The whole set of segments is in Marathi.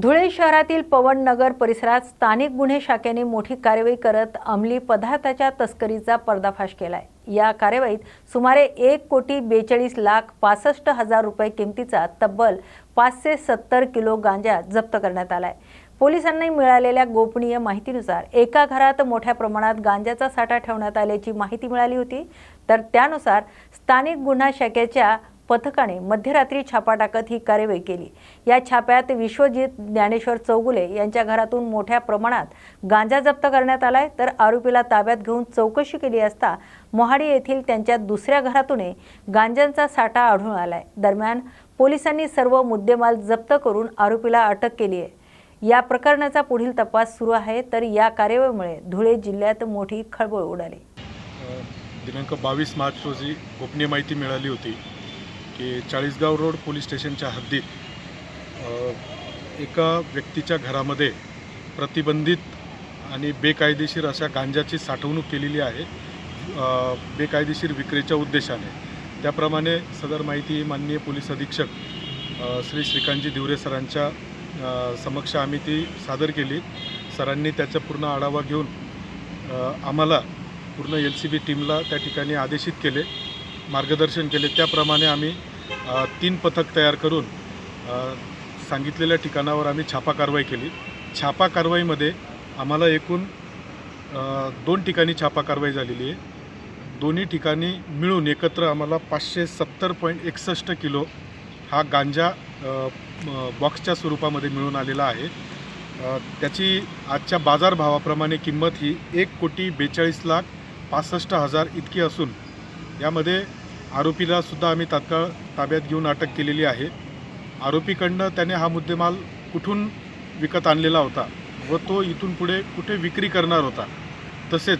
धुळे शहरातील पवन नगर परिसरात स्थानिक गुन्हे शाखेने मोठी कार्यवाही करत अंमली पदार्थाच्या तस्करीचा पर्दाफाश केलाय। या कार्यवाहीत सुमारे 1,42,65,00,000 रुपये किमतीचा तब्बल 570 किलो गांजा जप्त करण्यात आलाय। पोलिसांनी मिळालेल्या गोपनीय माहितीनुसार एका घरात मोठ्या प्रमाणात गांजाचा साठा ठेवण्यात आल्याची माहिती मिळाली होती। तर त्यानुसार स्थानिक गुन्हा शाखेच्या पथकाने मध्यरात्री छापा टाकत ही कार्यवाही केली। या छाप्यात विश्वजित ज्ञानेश्वर चौगुले यांच्या घरातून मोठ्या प्रमाणात गांजा जप्त करण्यात आलाय। तर आरोपीला ताब्यात घेऊन चौकशी केली असता मोहाडी येथील त्यांच्या दुसऱ्या घरातूनही गांजाचा साठा आढळून आलाय। दरम्यान पोलिसांनी सर्व मुद्देमाल जप्त करून आरोपीला अटक केली आहे। या प्रकरणाचा पुढील तपास सुरू आहे। तर या कार्यवाहीमुळे धुळे जिल्ह्यात मोठी खळबळ उडाली। दिनांक 22 मार्च रोजी गोपनीय माहिती मिळाली होती की चाळीसगाव रोड पोलीस स्टेशनच्या हद्दीत एका व्यक्तीच्या घरामध्ये प्रतिबंधित आणि बेकायदेशीर अशा गांजाची साठवणूक केलेली आहे, बेकायदेशीर विक्रीच्या उद्देशाने। त्याप्रमाणे सदर माहिती माननीय पोलीस अधीक्षक श्री श्रीकांतजी दिवरे सरांच्या समक्ष आम्ही ती सादर केली। सरांनी त्याचा पूर्ण आढावा घेऊन आम्हाला पूर्ण LCB टीमला त्या ठिकाणी आदेशित केले, मार्गदर्शन केले। त्याप्रमाणे आम्ही 3 पथक तयार करून सांगितलेल्या ठिकाणावर आम्ही छापा कारवाई केली। छापा कारवाईमध्ये आम्हाला एकूण 2 ठिकाणी छापा कारवाई झालेली आहे। दोन्ही ठिकाणी मिळून एकत्र आम्हाला 570.61 किलो हा गांजा बॉक्सच्या स्वरूपामध्ये मिळून आलेला आहे। त्याची आजच्या बाजारभावाप्रमाणे किंमत ही 1,42,65,00,000 इतकी असून यामध्ये आरोपीला सुद्धा आम्ही तात्काळ ताब्यात घेऊन अटक केलेली आहे। आरोपीकडनं त्याने हा मुद्देमाल कुठून विकत आणलेला होता व तो इथून पुढे कुठे विक्री करणार होता, तसेच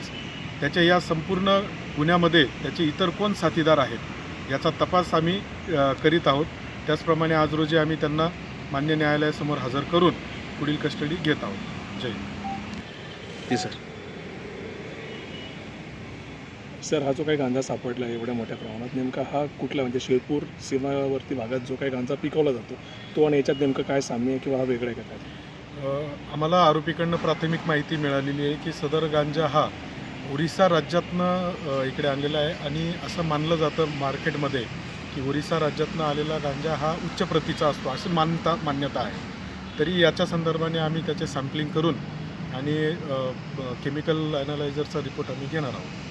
त्याच्या या संपूर्ण गुन्ह्यामध्ये त्याचे इतर कोण साथीदार आहेत याचा तपास आम्ही करीत आहोत। त्याचप्रमाणे आज रोजी आम्ही त्यांना मान्य न्यायालयासमोर हजर करून पुढील कस्टडी घेत आहोत। जय हिंद। सर, हा जो काही गांजा सापडला एवढ्या मोठ्या प्रमाणात, नेमका हा कुठला, म्हणजे शिरपूर सीमावर्ती भागात जो काही गांजा पिकवला जातो तो आणि याच्यात नेमकं काय साम्य आहे किंवा हा वेगळा आहे का काय? आम्हाला आरोपीकडनं प्राथमिक माहिती मिळालेली आहे की सदर गांजा हा ओरिसा राज्यातनं इकडे आणलेला आहे आणि असं मानलं जातं मार्केटमध्ये की ओरिसा राज्यातनं आलेला गांजा हा उच्च प्रतीचा असतो असं मान्यता आहे। तरी याच्या संदर्भाने आम्ही त्याचे सॅम्पलिंग करून आणि केमिकल ॲनालायझरचा रिपोर्ट आम्ही घेणार आहोत।